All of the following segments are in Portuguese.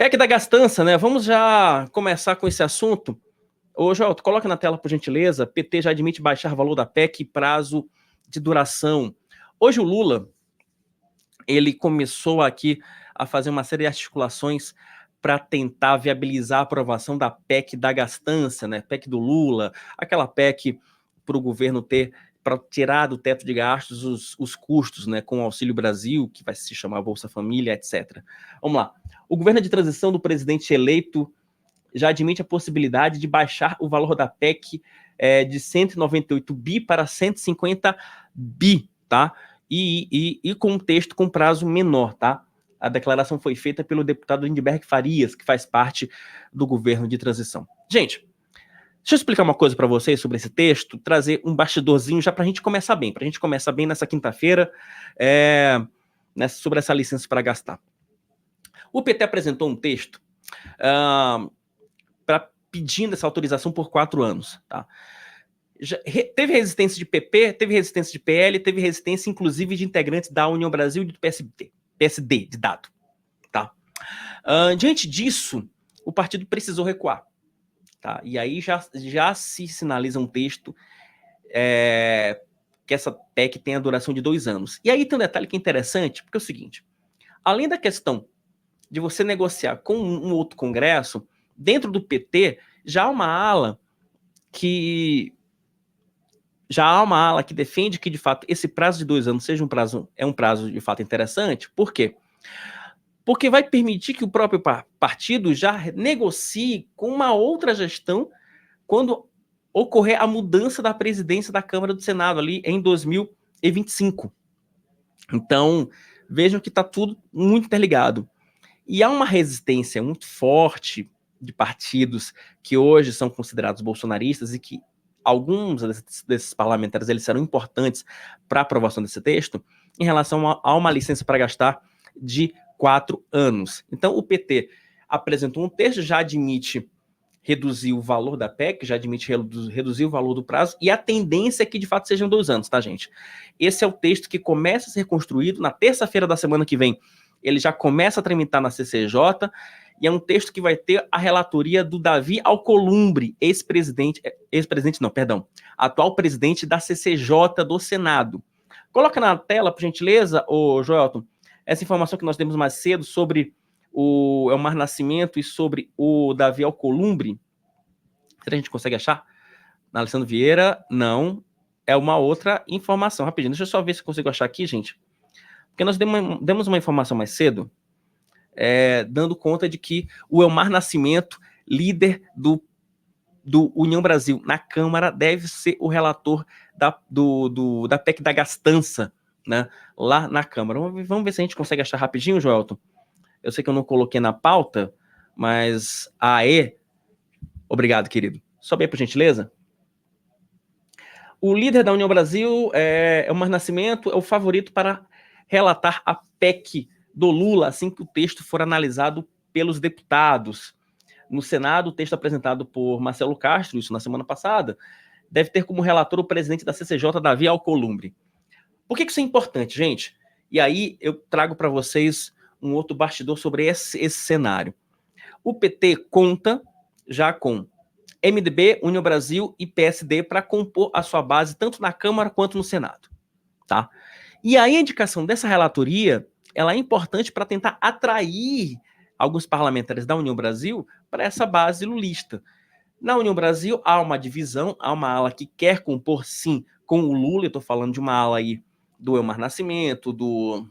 PEC da gastança, né? Vamos já começar com esse assunto. Ô, Joel, coloca na tela, por gentileza. PT já admite baixar valor da PEC e prazo de duração. Hoje o Lula, ele começou aqui a fazer uma série de articulações para tentar viabilizar a aprovação da PEC da gastança, né? PEC do Lula, aquela PEC para o governo ter, para tirar do teto de gastos os custos, né? Com o Auxílio Brasil, que vai se chamar Bolsa Família, etc. Vamos lá. O governo de transição do presidente eleito já admite a possibilidade de baixar o valor da PEC de 198 bi para 150 bi, tá? E com um texto com prazo menor, tá? A declaração foi feita pelo deputado Lindbergh Farias, que faz parte do governo de transição. Gente, deixa eu explicar uma coisa para vocês sobre esse texto, trazer um bastidorzinho já para a gente começar bem, nessa quinta-feira, sobre essa licença para gastar. O PT apresentou um texto pedindo essa autorização por 4 anos, tá? Teve resistência de PP, teve resistência de PL, teve resistência, inclusive, de integrantes da União Brasil e do PSD, de dado, tá? Diante disso, o partido precisou recuar, tá? E aí já se sinaliza um texto que essa PEC tem a duração de 2 anos. E aí tem um detalhe que é interessante, porque é o seguinte, além da questão de você negociar com um outro congresso, dentro do PT, já há uma ala que defende que, de fato, esse prazo de 2 anos seja um prazo, de fato, interessante. Por quê? Porque vai permitir que o próprio partido já negocie com uma outra gestão quando ocorrer a mudança da presidência da Câmara do Senado ali em 2025. Então, vejam que está tudo muito interligado. E há uma resistência muito forte de partidos que hoje são considerados bolsonaristas e que alguns desses parlamentares eles serão importantes para a aprovação desse texto em relação a uma licença para gastar de 4 anos. Então, o PT apresentou um texto, já admite reduzir o valor da PEC, já admite reduzir o valor do prazo, e a tendência é que, de fato, sejam 2 anos, tá, gente? Esse é o texto que começa a ser construído na terça-feira da semana que vem. Ele já começa a tramitar na CCJ, e é um texto que vai ter a relatoria do Davi Alcolumbre, atual presidente da CCJ do Senado. Coloca na tela, por gentileza, ô Joelton, essa informação que nós temos mais cedo sobre o Elmar Nascimento e sobre o Davi Alcolumbre. Será que a gente consegue achar? Na Alessandro Vieira, não. É uma outra informação. Rapidinho, deixa eu só ver se eu consigo achar aqui, gente. Porque nós demos uma informação mais cedo, dando conta de que o Elmar Nascimento, líder do União Brasil na Câmara, deve ser o relator da PEC da gastança, né, lá na Câmara. Vamos ver se a gente consegue achar rapidinho, Joelton. Eu sei que eu não coloquei na pauta, mas obrigado, querido. Sobe aí, por gentileza. O líder da União Brasil, Elmar Nascimento, é o favorito para relatar a PEC do Lula, assim que o texto for analisado pelos deputados. No Senado, o texto apresentado por Marcelo Castro, isso na semana passada, deve ter como relator o presidente da CCJ, Davi Alcolumbre. Por que isso é importante, gente? E aí eu trago para vocês um outro bastidor sobre esse cenário. O PT conta já com MDB, União Brasil e PSD para compor a sua base tanto na Câmara quanto no Senado, tá? E aí a indicação dessa relatoria, ela é importante para tentar atrair alguns parlamentares da União Brasil para essa base lulista. Na União Brasil há uma divisão, há uma ala que quer compor, sim, com o Lula. Eu estou falando de uma ala aí do Elmar Nascimento, do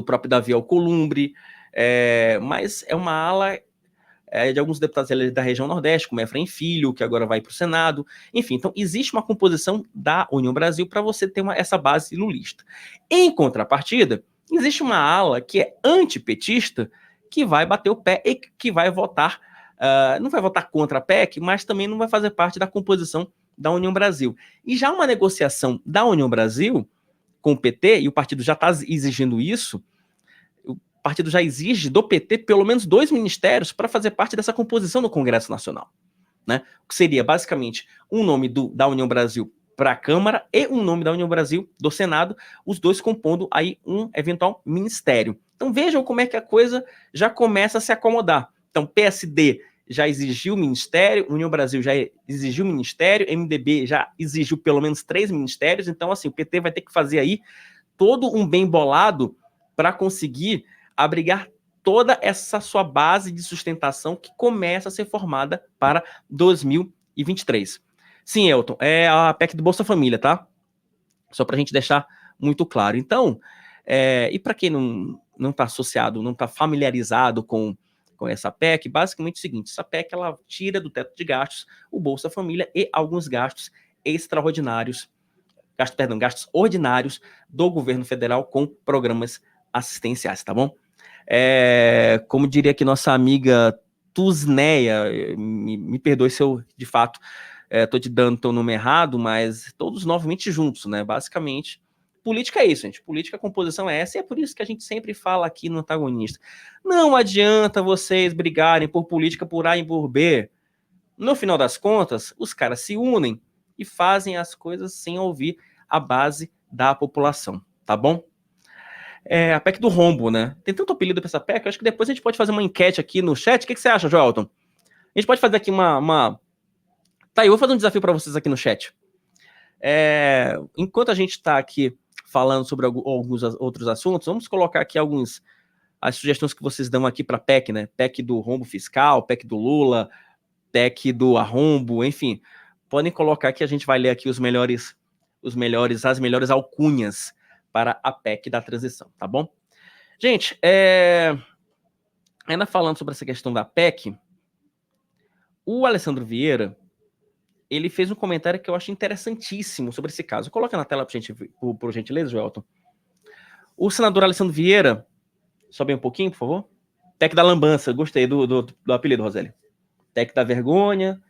próprio Davi Alcolumbre, mas é uma ala de alguns deputados da região Nordeste, como Efraim Filho, que agora vai para o Senado. Enfim, então existe uma composição da União Brasil para você ter essa base lulista. Em contrapartida, existe uma ala que é antipetista, que vai bater o pé e que vai votar, não vai votar contra a PEC, mas também não vai fazer parte da composição da União Brasil. E já uma negociação da União Brasil com o PT, e o partido já está exigindo isso, o partido já exige do PT pelo menos 2 ministérios para fazer parte dessa composição do Congresso Nacional, né? Que seria basicamente um nome da União Brasil para a Câmara e um nome da União Brasil do Senado, os dois compondo aí um eventual ministério. Então vejam como é que a coisa já começa a se acomodar. Então PSD já exigiu ministério, União Brasil já exigiu ministério, MDB já exigiu pelo menos 3 ministérios, então assim, o PT vai ter que fazer aí todo um bem bolado para conseguir abrigar toda essa sua base de sustentação que começa a ser formada para 2023. Sim, Elton, é a PEC do Bolsa Família, tá? Só para a gente deixar muito claro. Então, e para quem não está associado, não está familiarizado com essa PEC, basicamente é o seguinte, essa PEC ela tira do teto de gastos o Bolsa Família e alguns gastos extraordinários, gastos ordinários do governo federal com programas assistenciais, tá bom? Como diria aqui nossa amiga Tusneia, me perdoe se eu, de fato, estou te dando teu nome errado, mas todos novamente juntos, né? Basicamente, política é isso, gente. Política, a composição é essa, e é por isso que a gente sempre fala aqui no Antagonista. Não adianta vocês brigarem por política por A e por B. No final das contas, os caras se unem e fazem as coisas sem ouvir a base da população, tá bom? A PEC do rombo, né? Tem tanto apelido pra essa PEC, eu acho que depois a gente pode fazer uma enquete aqui no chat. O que você acha, Joelton? A gente pode fazer aqui Tá, eu vou fazer um desafio para vocês aqui no chat. Enquanto a gente está aqui falando sobre alguns outros assuntos, vamos colocar aqui as sugestões que vocês dão aqui para a PEC, né? PEC do rombo fiscal, PEC do Lula, PEC do arrombo, enfim. Podem colocar que a gente vai ler aqui as melhores alcunhas para a PEC da transição, tá bom? Gente, ainda falando sobre essa questão da PEC, o Alessandro Vieira, ele fez um comentário que eu acho interessantíssimo sobre esse caso. Coloca na tela, por gentileza, Joelton. O senador Alessandro Vieira, sobe um pouquinho, por favor. PEC da lambança, gostei do apelido, Roseli. PEC da vergonha.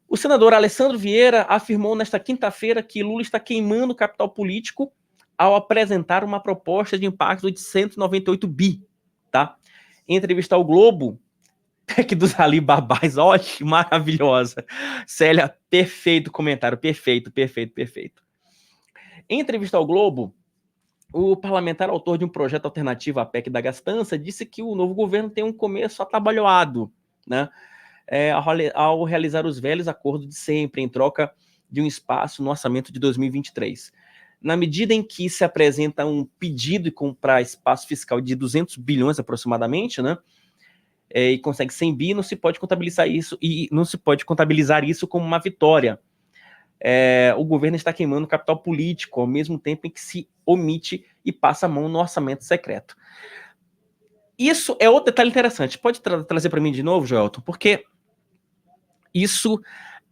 O senador Alessandro Vieira afirmou nesta quinta-feira que Lula está queimando o capital político ao apresentar uma proposta de impacto de 198 bi, tá? Em entrevista ao Globo, PEC dos Alibabás, ótimo, maravilhosa. Célia, perfeito comentário, perfeito. Em entrevista ao Globo, o parlamentar autor de um projeto alternativo à PEC da gastança disse que o novo governo tem um começo atabalhoado, né? Ao realizar os velhos acordos de sempre, em troca de um espaço no orçamento de 2023. Na medida em que se apresenta um pedido de comprar espaço fiscal de 200 bilhões aproximadamente, né? E consegue 100 bi, não se pode contabilizar isso como uma vitória. O governo está queimando capital político, ao mesmo tempo em que se omite e passa a mão no orçamento secreto. Isso é outro detalhe interessante. Pode trazer para mim de novo, Joelton? Porque isso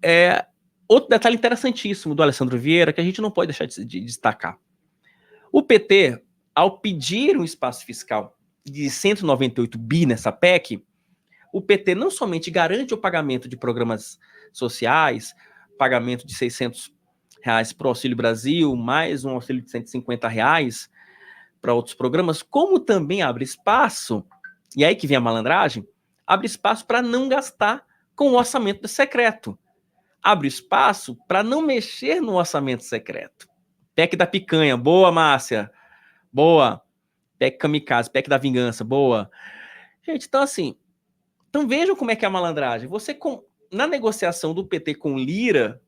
é outro detalhe interessantíssimo do Alessandro Vieira que a gente não pode deixar de destacar. O PT, ao pedir um espaço fiscal de 198 bi nessa PEC, o PT não somente garante o pagamento de programas sociais, pagamento de R$600 para o Auxílio Brasil, mais um auxílio de R$150 para outros programas, como também abre espaço, e aí que vem a malandragem, abre espaço para não gastar com o orçamento secreto. Abre espaço para não mexer no orçamento secreto. PEC da picanha, boa, Márcia, boa. PEC kamikaze, PEC da vingança, boa. Gente, então vejam como é que é a malandragem. Na negociação do PT com Lira,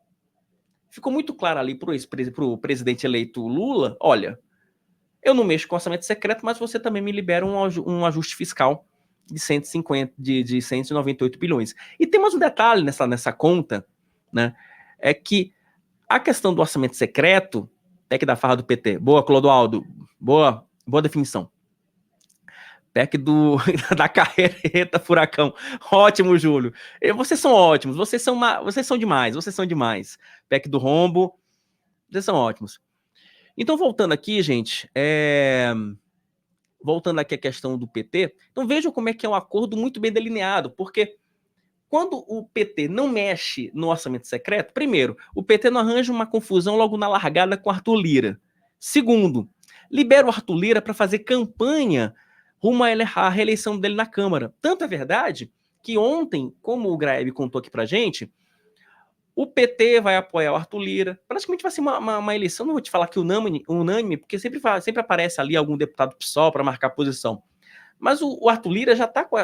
ficou muito claro ali para o presidente eleito Lula, olha, eu não mexo com orçamento secreto, mas você também me libera um ajuste fiscal de 198 bilhões. E tem mais um detalhe nessa conta, né? É que a questão do orçamento secreto, PEC da farra do PT, boa, Clodoaldo, boa definição. PEC da carreta furacão. Ótimo, Júlio. Vocês são ótimos, vocês são demais. PEC do rombo, vocês são ótimos. Então, voltando aqui, gente, voltando aqui à questão do PT, então vejam como é que é um acordo muito bem delineado, porque quando o PT não mexe no orçamento secreto, primeiro, o PT não arranja uma confusão logo na largada com Arthur Lira. Segundo, libera o Arthur Lira para fazer campanha rumo à reeleição dele na Câmara. Tanto é verdade que ontem, como o Graeb contou aqui pra gente, o PT vai apoiar o Arthur Lira. Praticamente vai ser uma eleição, não vou te falar que unânime, porque sempre aparece ali algum deputado PSOL para marcar posição. Mas o Arthur Lira já está com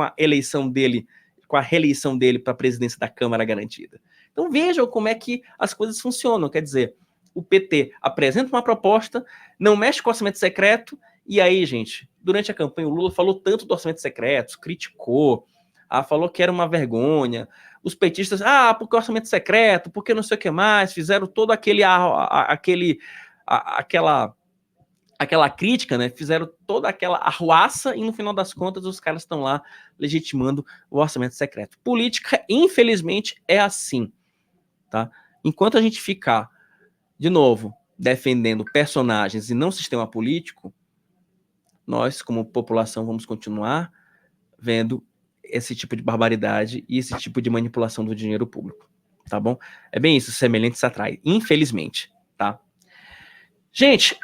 a eleição dele, com a reeleição dele para a presidência da Câmara garantida. Então vejam como é que as coisas funcionam. Quer dizer, o PT apresenta uma proposta, não mexe com o orçamento secreto, e aí, gente, durante a campanha o Lula falou tanto do orçamento secreto, criticou, falou que era uma vergonha. Os petistas, porque o orçamento secreto, porque não sei o que mais, fizeram todo aquela crítica, né? Fizeram toda aquela arruaça e no final das contas os caras estão lá legitimando o orçamento secreto. Política, infelizmente, é assim, tá? Enquanto a gente ficar, de novo, defendendo personagens e não sistema político, nós, como população, vamos continuar vendo esse tipo de barbaridade e esse tipo de manipulação do dinheiro público, tá bom? É bem isso, semelhante se atrai, infelizmente, tá? Gente,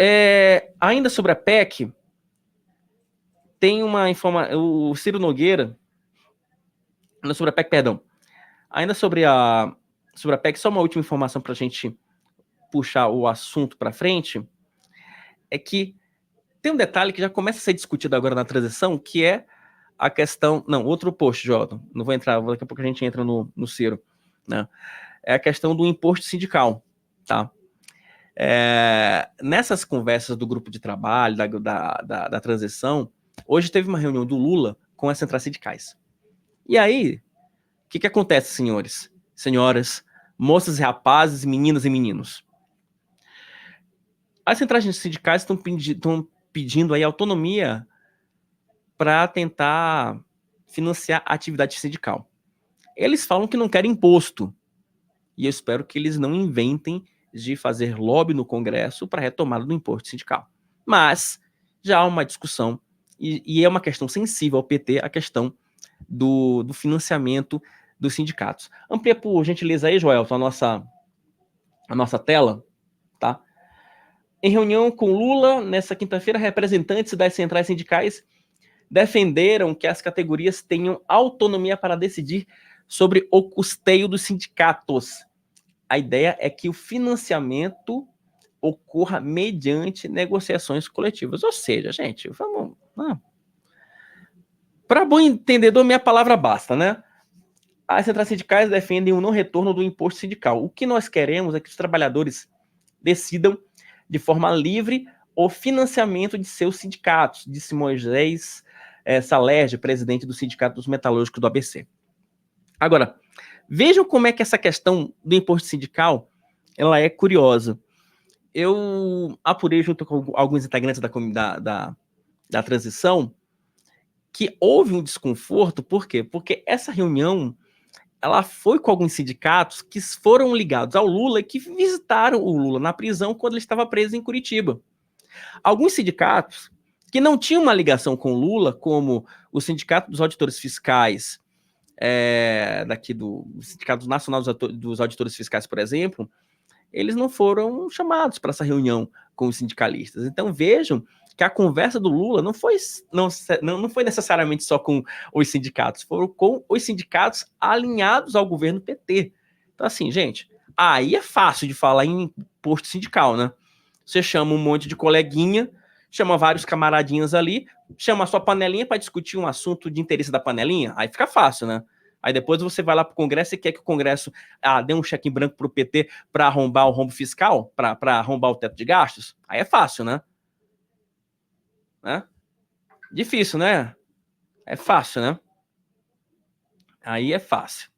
ainda sobre a PEC, tem uma informação, o Ciro Nogueira, ainda sobre a PEC, perdão, ainda sobre a PEC, só uma última informação para a gente puxar o assunto para frente, é que tem um detalhe que já começa a ser discutido agora na transição, que é a questão... Não, outro post, Jota. Não vou entrar, daqui a pouco a gente entra no Ciro. Né? É a questão do imposto sindical. Tá? Nessas conversas do grupo de trabalho, da transição, hoje teve uma reunião do Lula com as centrais sindicais. E aí, o que acontece, senhores, senhoras, moças e rapazes, meninas e meninos? As centrais sindicais estão pedindo aí autonomia para tentar financiar a atividade sindical. Eles falam que não querem imposto. E eu espero que eles não inventem de fazer lobby no Congresso para retomada do imposto sindical. Mas já há uma discussão, e é uma questão sensível ao PT, a questão do financiamento dos sindicatos. Amplia, por gentileza aí, Joelton, a nossa tela, tá? Em reunião com Lula, nessa quinta-feira, representantes das centrais sindicais defenderam que as categorias tenham autonomia para decidir sobre o custeio dos sindicatos. A ideia é que o financiamento ocorra mediante negociações coletivas. Ou seja, gente, vamos... Para bom entendedor, minha palavra basta, né? As centrais sindicais defendem o não retorno do imposto sindical. O que nós queremos é que os trabalhadores decidam de forma livre o financiamento de seus sindicatos, disse Moisés Salerge, presidente do Sindicato dos Metalúrgicos do ABC. Agora, vejam como é que essa questão do imposto sindical ela é curiosa. Eu apurei junto com alguns integrantes da transição que houve um desconforto, por quê? Porque essa reunião ela foi com alguns sindicatos que foram ligados ao Lula e que visitaram o Lula na prisão quando ele estava preso em Curitiba. Alguns sindicatos que não tinham uma ligação com o Lula, como o Sindicato dos Auditores Fiscais, do Sindicato Nacional dos Auditores Fiscais, por exemplo, eles não foram chamados para essa reunião com os sindicalistas. Então vejam que a conversa do Lula não foi necessariamente só com os sindicatos, foram com os sindicatos alinhados ao governo PT. Então assim, gente, aí é fácil de falar em imposto sindical, né? Você chama um monte de coleguinha, chama vários camaradinhas ali, chama a sua panelinha para discutir um assunto de interesse da panelinha, aí fica fácil, né? Aí depois você vai lá para o Congresso e quer que o Congresso dê um cheque em branco para o PT para arrombar o rombo fiscal, para arrombar o teto de gastos. Aí é fácil, né? Difícil, né? É fácil, né? Aí é fácil.